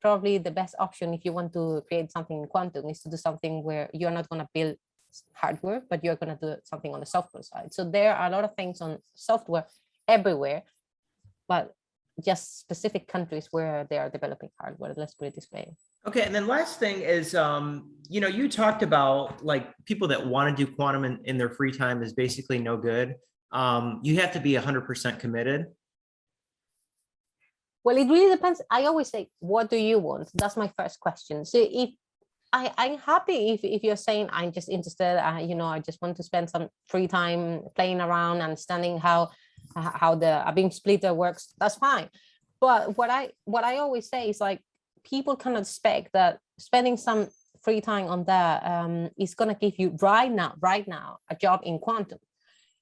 probably the best option if you want to create something in quantum is to do something where you're not going to build hardware, but you're going to do something on the software side. So there are a lot of things on software everywhere, but just specific countries where they are developing hardware. Let's put it this way. Okay, and then last thing is, you know, you talked about like people that want to do quantum in their free time is basically no good. You have to be 100% committed. Well, it really depends. I always say, what do you want? That's my first question. So if I'm happy if you're saying I'm just interested, you know, I just want to spend some free time playing around, understanding how the beam splitter works, that's fine. But what I always say is like, people cannot expect that spending some free time on that is going to give you right now a job in quantum.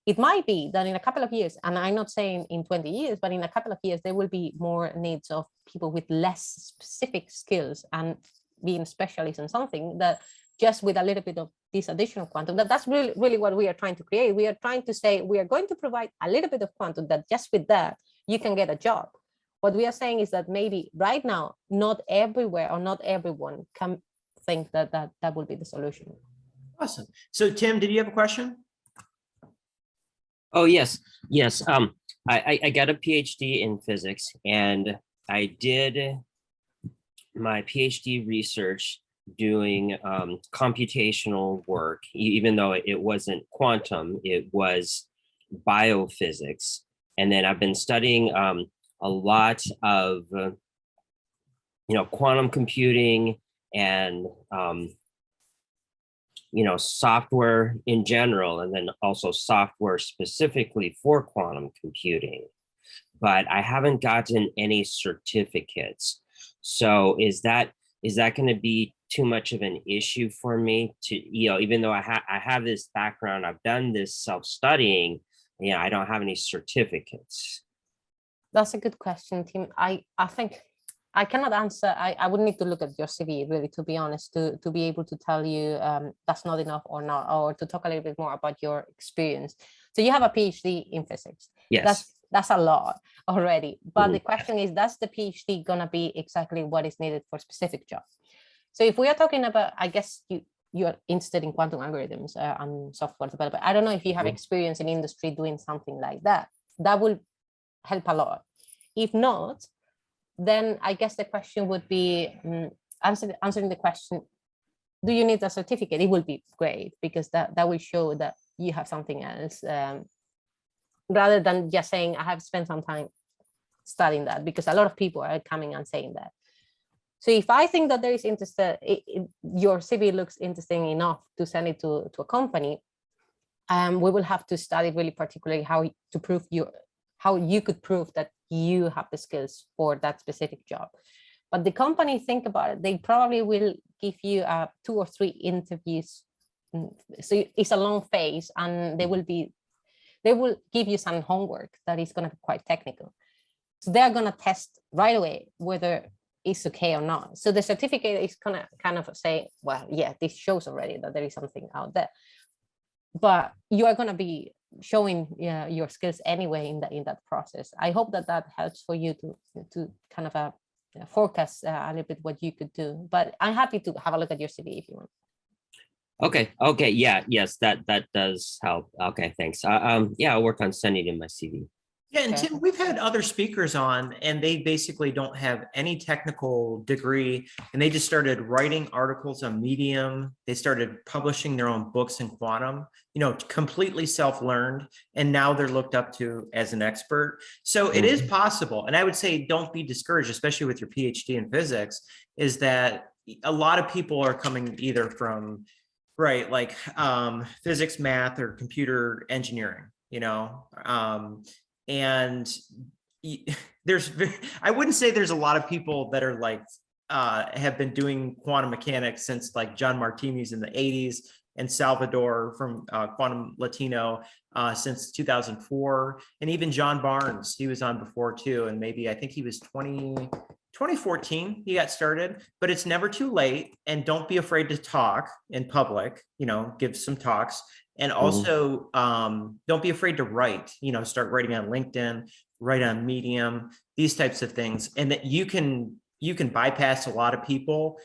It might be that in a couple of years, and I'm not saying in 20 years, but in a couple of years, there will be more needs of people with less specific skills and being specialists in something that just with a little bit of this additional quantum, that's really what we are trying to create. We are trying to say, we are going to provide a little bit of quantum that just with that, you can get a job. What we are saying is that maybe right now, not everywhere or not everyone can think that will be the solution. Awesome. So Tim, did you have a question? Oh, yes. I got a PhD in physics, and I did my PhD research doing computational work, even though it wasn't quantum, it was biophysics. And then I've been studying a lot of, quantum computing and, software in general, and then also software specifically for quantum computing. But I haven't gotten any certificates. So is that going to be too much of an issue for me to, even though I have this background, I've done this self-studying, I don't have any certificates? That's a good question, Tim. I think I cannot answer. I would need to look at your CV, really, to be honest, to be able to tell you that's not enough or not, or to talk a little bit more about your experience. So you have a PhD in physics. Yes. That's a lot already. But the question is, that's the PhD going to be exactly what is needed for a specific job? So if we are talking about, I guess you're interested in quantum algorithms and software development. I don't know if you have experience in industry doing something like that. That will help a lot. If not, then I guess the question would be answering the question, do you need a certificate? It will be great, because that will show that you have something else, rather than just saying, I have spent some time studying that, because a lot of people are coming and saying that. So if I think that there is interest, your CV looks interesting enough to send it to a company, we will have to study really particularly how you could prove that you have the skills for that specific job. But the company, think about it, they probably will give you 2 or 3 interviews. So it's a long phase, and they will give you some homework that is going to be quite technical. So they're going to test right away whether it's okay or not. So the certificate is going to kind of say, well, yeah, this shows already that there is something out there. But you are going to be showing your skills anyway in that process. I hope that helps for you to kind of forecast a little bit what you could do. But I'm happy to have a look at your CV if you want. Okay. Yes, that does help. Okay, thanks. I'll work on sending in my CV. Yeah, and Tim, we've had other speakers on, and they basically don't have any technical degree, and they just started writing articles on Medium. They started publishing their own books in quantum, completely self-learned, and now they're looked up to as an expert. So it is possible, and I would say don't be discouraged, especially with your PhD in physics, is that a lot of people are coming either from, physics, math, or computer engineering, and I wouldn't say there's a lot of people that are have been doing quantum mechanics since John Martini's in the 80s, and Salvador from Quantum Latino since 2004, and even John Barnes, he was on before too, and maybe I think he was 2014 he got started. But it's never too late, and don't be afraid to talk in public, give some talks. And also, don't be afraid to write, start writing on LinkedIn, write on Medium, these types of things. And that you can you can bypass a lot of people